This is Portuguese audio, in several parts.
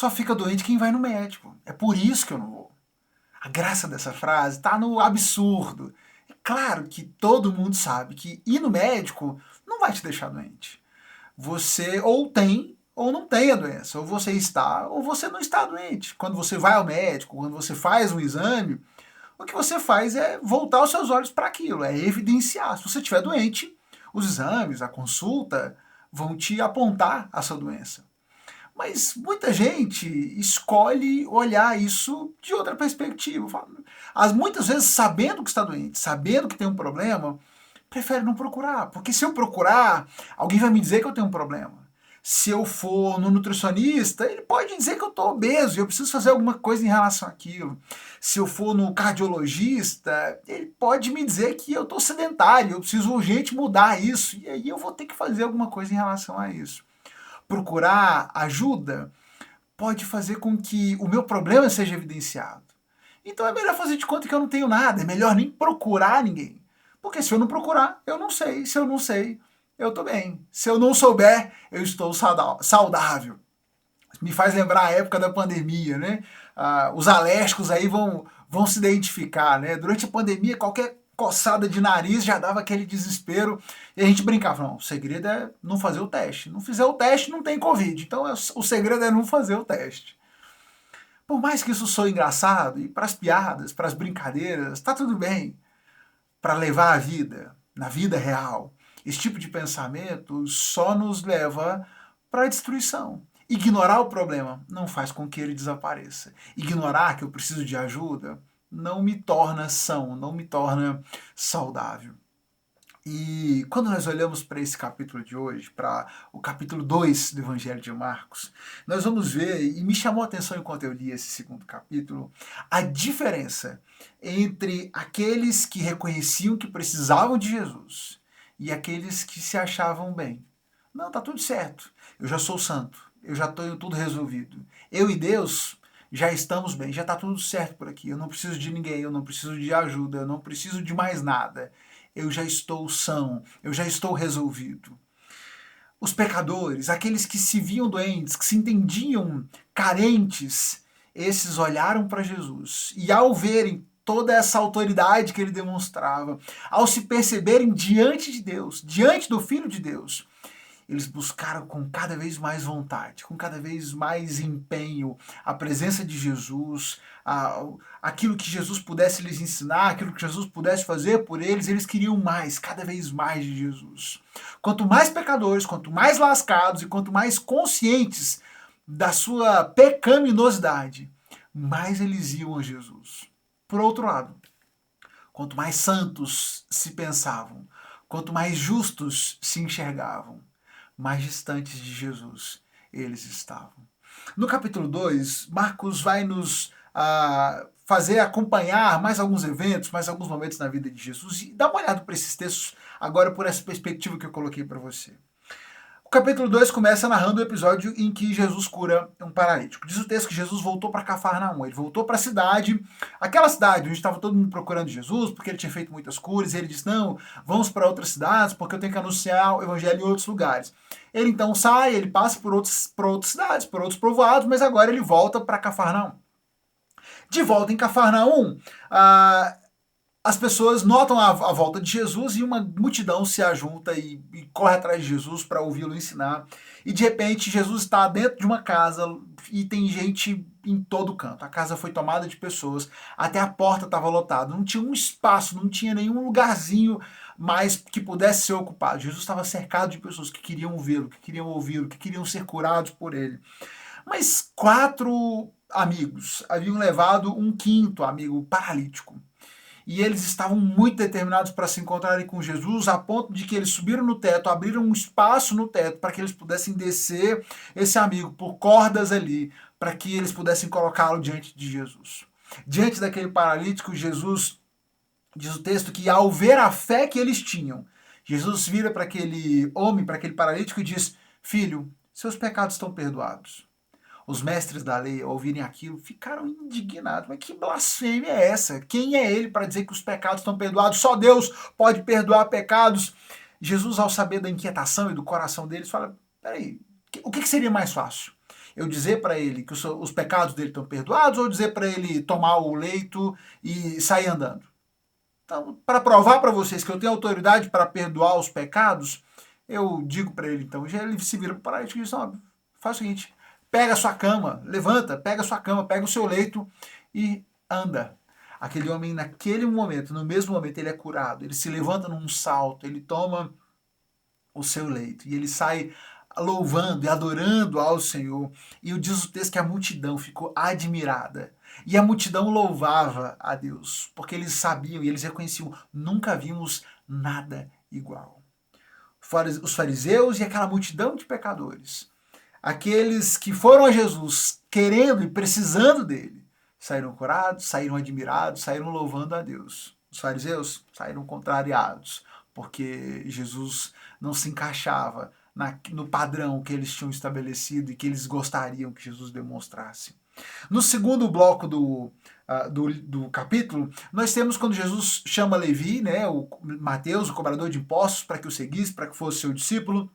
só fica doente quem vai no médico. É por isso que eu não vou. A graça dessa frase está no absurdo. É claro que todo mundo sabe que ir no médico não vai te deixar doente. Você ou tem ou não tem a doença. Ou você está ou você não está doente. Quando você vai ao médico, quando você faz um exame, o que você faz é voltar os seus olhos para aquilo, é evidenciar. Se você estiver doente, os exames, a consulta vão te apontar a sua doença. Mas muita gente escolhe olhar isso de outra perspectiva. Muitas vezes, sabendo que está doente, sabendo que tem um problema, prefere não procurar. Porque se eu procurar, alguém vai me dizer que eu tenho um problema. Se eu for no nutricionista, ele pode dizer que eu estou obeso e eu preciso fazer alguma coisa em relação àquilo. Se eu for no cardiologista, ele pode me dizer que eu estou sedentário, eu preciso urgente mudar isso. E aí eu vou ter que fazer alguma coisa em relação a isso. Procurar ajuda pode fazer com que o meu problema seja evidenciado. Então é melhor fazer de conta que eu não tenho nada, é melhor nem procurar ninguém. Porque se eu não procurar, eu não sei. Se eu não sei, eu estou bem. Se eu não souber, eu estou saudável. Me faz lembrar a época da pandemia, né? Os alérgicos aí vão se identificar, né? Durante a pandemia, qualquer coçada de nariz já dava aquele desespero e a gente brincava, não, o segredo é não fazer o teste. Não fizer o teste, não tem Covid. Então o segredo é não fazer o teste. Por mais que isso soe engraçado, e para as piadas, para as brincadeiras, tá tudo bem. Para levar a vida, na vida real, esse tipo de pensamento só nos leva para a destruição. Ignorar o problema não faz com que ele desapareça. Ignorar que eu preciso de ajuda não me torna são, não me torna saudável. E quando nós olhamos para esse capítulo de hoje, para o capítulo 2 do Evangelho de Marcos, nós vamos ver, e me chamou a atenção enquanto eu li esse segundo capítulo, a diferença entre aqueles que reconheciam que precisavam de Jesus e aqueles que se achavam bem. Não, tá tudo certo, eu já sou santo, eu já tenho tudo resolvido. Eu e Deus já estamos bem, já está tudo certo por aqui, eu não preciso de ninguém, eu não preciso de ajuda, eu não preciso de mais nada. Eu já estou são, eu já estou resolvido. Os pecadores, aqueles que se viam doentes, que se entendiam carentes, esses olharam para Jesus e ao verem toda essa autoridade que ele demonstrava, ao se perceberem diante de Deus, diante do Filho de Deus, eles buscaram com cada vez mais vontade, com cada vez mais empenho a presença de Jesus, aquilo que Jesus pudesse lhes ensinar, aquilo que Jesus pudesse fazer por eles, eles queriam mais, cada vez mais de Jesus. Quanto mais pecadores, quanto mais lascados e quanto mais conscientes da sua pecaminosidade, mais eles iam a Jesus. Por outro lado, quanto mais santos se pensavam, quanto mais justos se enxergavam, mais distantes de Jesus eles estavam. No capítulo 2, Marcos vai nos fazer acompanhar mais alguns eventos, mais alguns momentos na vida de Jesus e dá uma olhada para esses textos agora por essa perspectiva que eu coloquei para você. O capítulo 2 começa narrando o episódio em que Jesus cura um paralítico. Diz o texto que Jesus voltou para Cafarnaum, ele voltou para a cidade, aquela cidade onde estava todo mundo procurando Jesus, porque ele tinha feito muitas curas, e ele disse, não, vamos para outras cidades, porque eu tenho que anunciar o evangelho em outros lugares. Ele então sai, ele passa por outras cidades, por outros povoados, mas agora ele volta para Cafarnaum. De volta em Cafarnaum, as pessoas notam a volta de Jesus e uma multidão se ajunta e corre atrás de Jesus para ouvi-lo ensinar. E de repente Jesus está dentro de uma casa e tem gente em todo canto. A casa foi tomada de pessoas, até a porta estava lotada. Não tinha um espaço, não tinha nenhum lugarzinho mais que pudesse ser ocupado. Jesus estava cercado de pessoas que queriam vê-lo, que queriam ouvi-lo, que queriam ser curados por ele. Mas 4 amigos haviam levado um quinto amigo paralítico. E eles estavam muito determinados para se encontrarem com Jesus, a ponto de que eles subiram no teto, abriram um espaço no teto para que eles pudessem descer esse amigo por cordas ali, para que eles pudessem colocá-lo diante de Jesus. Diante daquele paralítico, Jesus, diz o texto, que ao ver a fé que eles tinham, Jesus vira para aquele homem, para aquele paralítico e diz, filho, seus pecados estão perdoados. Os mestres da lei, ao ouvirem aquilo, ficaram indignados. Mas que blasfêmia é essa? Quem é ele para dizer que os pecados estão perdoados? Só Deus pode perdoar pecados. Jesus, ao saber da inquietação e do coração deles, fala, peraí, o que seria mais fácil? Eu dizer para ele que os pecados dele estão perdoados ou dizer para ele tomar o leito e sair andando? Então, para provar para vocês que eu tenho autoridade para perdoar os pecados, eu digo para ele, então, já ele se vira para o paralítico e diz, não, faz o seguinte, pega a sua cama, levanta, pega a sua cama, pega o seu leito e anda. Aquele homem, naquele momento, no mesmo momento, ele é curado, ele se levanta num salto, ele toma o seu leito e ele sai louvando e adorando ao Senhor. E diz o texto que a multidão ficou admirada. E a multidão louvava a Deus, porque eles sabiam e eles reconheciam, nunca vimos nada igual. Os fariseus e aquela multidão de pecadores, aqueles que foram a Jesus querendo e precisando dele, saíram curados, saíram admirados, saíram louvando a Deus. Os fariseus saíram contrariados, porque Jesus não se encaixava no padrão que eles tinham estabelecido e que eles gostariam que Jesus demonstrasse. No segundo bloco do capítulo, nós temos quando Jesus chama Levi, né, o Mateus, o cobrador de impostos, para que o seguisse, para que fosse seu discípulo.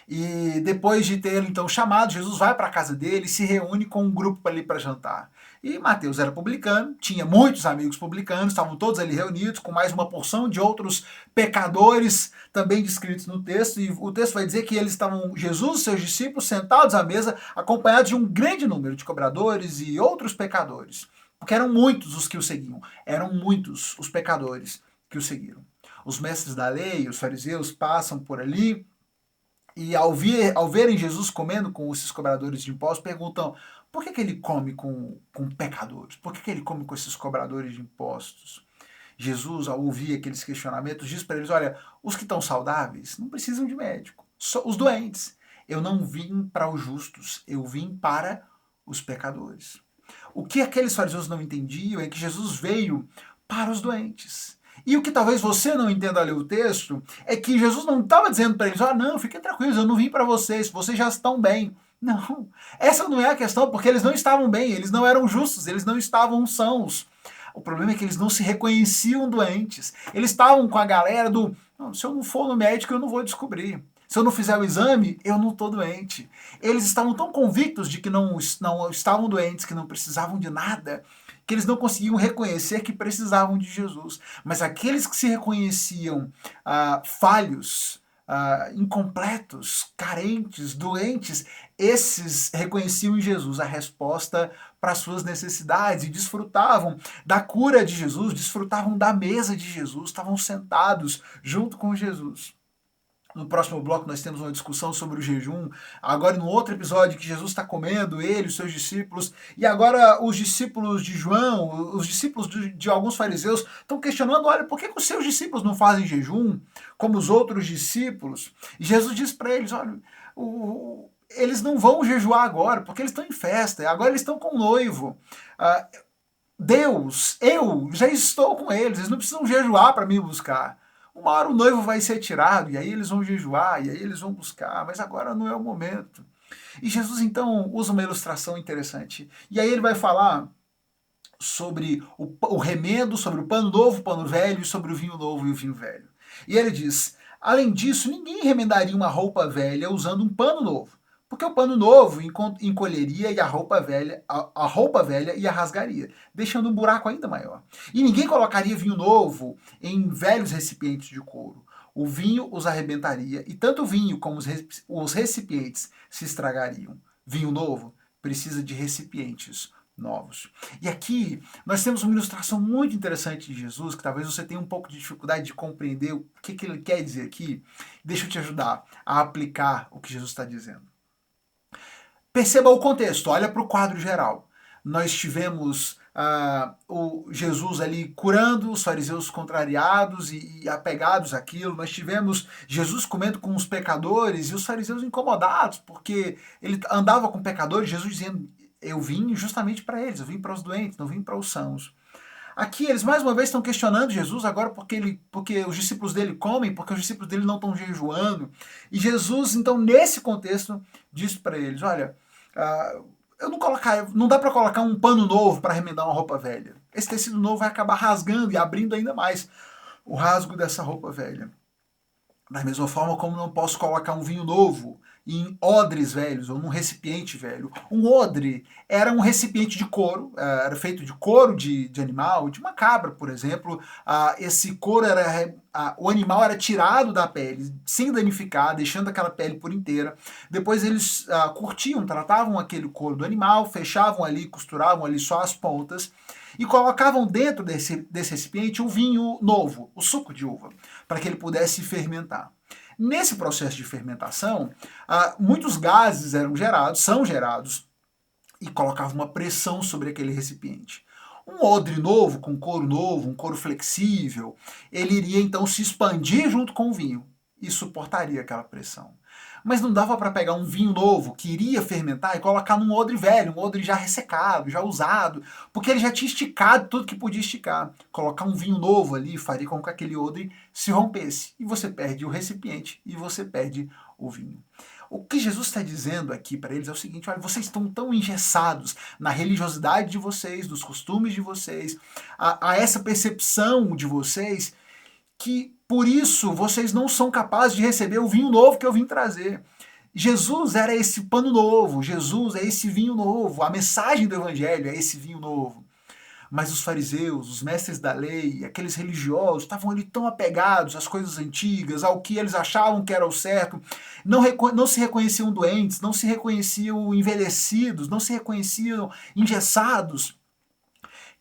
E depois de ter então chamado, Jesus vai para a casa dele e se reúne com um grupo ali para jantar. E Mateus era publicano, tinha muitos amigos publicanos, estavam todos ali reunidos, com mais uma porção de outros pecadores também descritos no texto. E o texto vai dizer que eles estavam, Jesus e seus discípulos, sentados à mesa, acompanhados de um grande número de cobradores e outros pecadores. Porque eram muitos os que o seguiam, eram muitos os pecadores que o seguiram. Os mestres da lei, os fariseus, passam por ali e ao verem Jesus comendo com esses cobradores de impostos, perguntam, por que ele come com pecadores? Por que ele come com esses cobradores de impostos? Jesus, ao ouvir aqueles questionamentos, diz para eles, olha, os que estão saudáveis não precisam de médico, só os doentes. Eu não vim para os justos, eu vim para os pecadores. O que aqueles fariseus não entendiam é que Jesus veio para os doentes. E o que talvez você não entenda ao ler o texto é que Jesus não estava dizendo para eles, não, fiquem tranquilos, eu não vim para vocês já estão bem. Não, essa não é a questão, porque eles não estavam bem, eles não eram justos, eles não estavam sãos. O problema é que eles não se reconheciam doentes. Eles estavam com a galera do, se eu não for no médico, eu não vou descobrir. Se eu não fizer o exame, eu não estou doente. Eles estavam tão convictos de que não estavam doentes, que não precisavam de nada, que eles não conseguiam reconhecer que precisavam de Jesus. Mas aqueles que se reconheciam falhos, incompletos, carentes, doentes, esses reconheciam em Jesus a resposta para suas necessidades e desfrutavam da cura de Jesus, desfrutavam da mesa de Jesus, estavam sentados junto com Jesus. No próximo bloco nós temos uma discussão sobre o jejum, agora no outro episódio que Jesus está comendo, ele, os seus discípulos, e agora os discípulos de João, os discípulos de alguns fariseus estão questionando, olha, por que os seus discípulos não fazem jejum como os outros discípulos? E Jesus diz para eles, olha, eles não vão jejuar agora, porque eles estão em festa, agora eles estão com o noivo. Deus, eu já estou com eles não precisam jejuar para me buscar. Uma hora o noivo vai ser tirado, e aí eles vão jejuar, e aí eles vão buscar, mas agora não é o momento. E Jesus então usa uma ilustração interessante. E aí ele vai falar sobre o remendo, sobre o pano novo, o pano velho, sobre o vinho novo e o vinho velho. E ele diz, além disso, ninguém remendaria uma roupa velha usando um pano novo, porque o pano novo encolheria e a roupa velha ia rasgaria, deixando um buraco ainda maior. E ninguém colocaria vinho novo em velhos recipientes de couro. O vinho os arrebentaria, e tanto o vinho como os recipientes se estragariam. Vinho novo precisa de recipientes novos. E aqui nós temos uma ilustração muito interessante de Jesus, que talvez você tenha um pouco de dificuldade de compreender o que ele quer dizer aqui. Deixa eu te ajudar a aplicar o que Jesus está dizendo. Perceba o contexto, olha para o quadro geral. Nós tivemos o Jesus ali curando os fariseus contrariados e apegados àquilo. Nós tivemos Jesus comendo com os pecadores e os fariseus incomodados, porque ele andava com pecadores, Jesus dizendo, eu vim justamente para eles, eu vim para os doentes, não vim para os sãos. Aqui eles mais uma vez estão questionando Jesus agora porque os discípulos dele comem, porque os discípulos dele não estão jejuando. E Jesus, então, nesse contexto, diz para eles, olha, não dá para colocar um pano novo para remendar uma roupa velha. Esse tecido novo vai acabar rasgando e abrindo ainda mais o rasgo dessa roupa velha. Da mesma forma como não posso colocar um vinho novo em odres velhos ou num recipiente velho. Um odre era um recipiente de couro, era feito de couro de animal, de uma cabra, por exemplo. Esse couro era. O animal era tirado da pele sem danificar, deixando aquela pele por inteira. Depois eles curtiam, tratavam aquele couro do animal, fechavam ali, costuravam ali só as pontas e colocavam dentro desse recipiente o vinho novo, o suco de uva, para que ele pudesse fermentar. Nesse processo de fermentação, muitos gases são gerados, e colocavam uma pressão sobre aquele recipiente. Um odre novo, com couro novo, um couro flexível, ele iria então se expandir junto com o vinho e suportaria aquela pressão. Mas não dava para pegar um vinho novo que iria fermentar e colocar num odre velho, um odre já ressecado, já usado, porque ele já tinha esticado tudo que podia esticar. Colocar um vinho novo ali faria com que aquele odre se rompesse e você perde o recipiente e você perde o vinho. O que Jesus está dizendo aqui para eles é o seguinte: olha, vocês estão tão engessados na religiosidade de vocês, nos costumes de vocês, a essa percepção de vocês, que por isso vocês não são capazes de receber o vinho novo que eu vim trazer. Jesus era esse pano novo, Jesus é esse vinho novo, a mensagem do evangelho é esse vinho novo. Mas os fariseus, os mestres da lei, aqueles religiosos, estavam ali tão apegados às coisas antigas, ao que eles achavam que era o certo, não se reconheciam doentes, não se reconheciam envelhecidos, não se reconheciam engessados,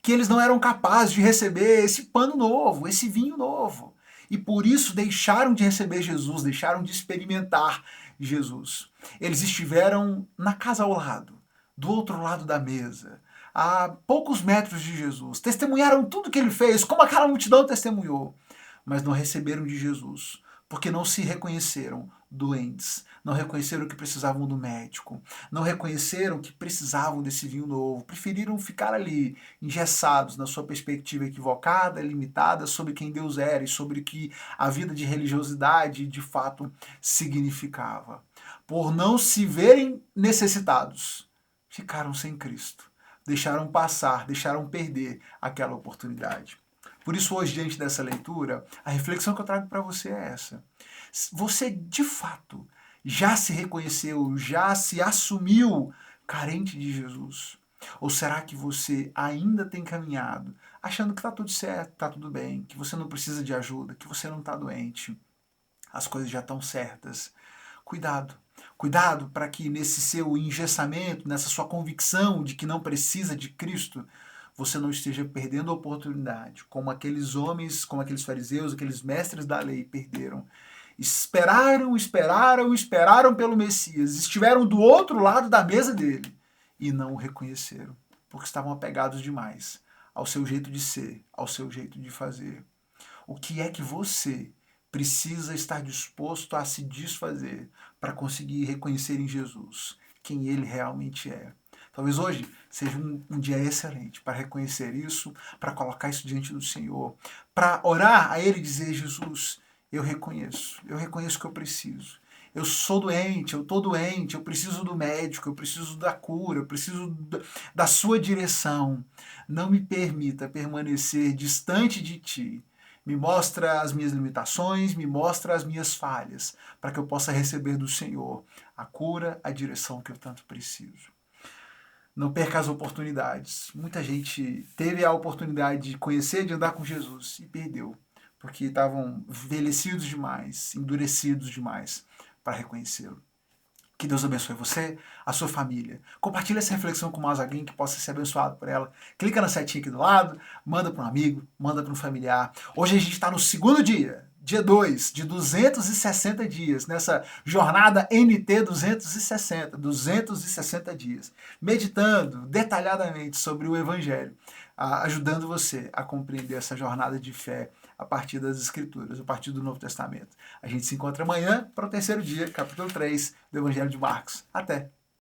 que eles não eram capazes de receber esse pano novo, esse vinho novo. E por isso deixaram de receber Jesus, deixaram de experimentar Jesus. Eles estiveram na casa ao lado, do outro lado da mesa, a poucos metros de Jesus. Testemunharam tudo que ele fez, como aquela multidão testemunhou, mas não receberam de Jesus, porque não se reconheceram doentes, não reconheceram que precisavam do médico, não reconheceram que precisavam desse vinho novo, preferiram ficar ali, engessados na sua perspectiva equivocada, limitada sobre quem Deus era e sobre o que a vida de religiosidade de fato significava. Por não se verem necessitados, ficaram sem Cristo, deixaram passar, deixaram perder aquela oportunidade. Por isso, hoje, diante dessa leitura, a reflexão que eu trago para você é essa. Você, de fato, já se reconheceu, já se assumiu carente de Jesus? Ou será que você ainda tem caminhado achando que está tudo certo, está tudo bem, que você não precisa de ajuda, que você não está doente, as coisas já estão certas? Cuidado. Cuidado para que nesse seu engessamento, nessa sua convicção de que não precisa de Cristo, você não esteja perdendo a oportunidade, como aqueles homens, como aqueles fariseus, aqueles mestres da lei perderam. Esperaram pelo Messias, estiveram do outro lado da mesa dele e não o reconheceram, porque estavam apegados demais ao seu jeito de ser, ao seu jeito de fazer. O que é que você precisa estar disposto a se desfazer para conseguir reconhecer em Jesus quem ele realmente é? Talvez hoje seja um dia excelente para reconhecer isso, para colocar isso diante do Senhor, para orar a Ele e dizer: Jesus, eu reconheço que eu preciso. Eu sou doente, eu estou doente, eu preciso do médico, eu preciso da cura, eu preciso da sua direção. Não me permita permanecer distante de Ti. Me mostra as minhas limitações, me mostra as minhas falhas, para que eu possa receber do Senhor a cura, a direção que eu tanto preciso. Não perca as oportunidades. Muita gente teve a oportunidade de conhecer, de andar com Jesus e perdeu, porque estavam envelhecidos demais, endurecidos demais para reconhecê-lo. Que Deus abençoe você, a sua família. Compartilhe essa reflexão com mais alguém que possa ser abençoado por ela. Clica na setinha aqui do lado, manda para um amigo, manda para um familiar. Hoje a gente está no segundo dia 2 de 260 dias, nessa jornada NT 260 dias, meditando detalhadamente sobre o Evangelho, ajudando você a compreender essa jornada de fé a partir das Escrituras, a partir do Novo Testamento. A gente se encontra amanhã para o terceiro dia, capítulo 3 do Evangelho de Marcos. Até!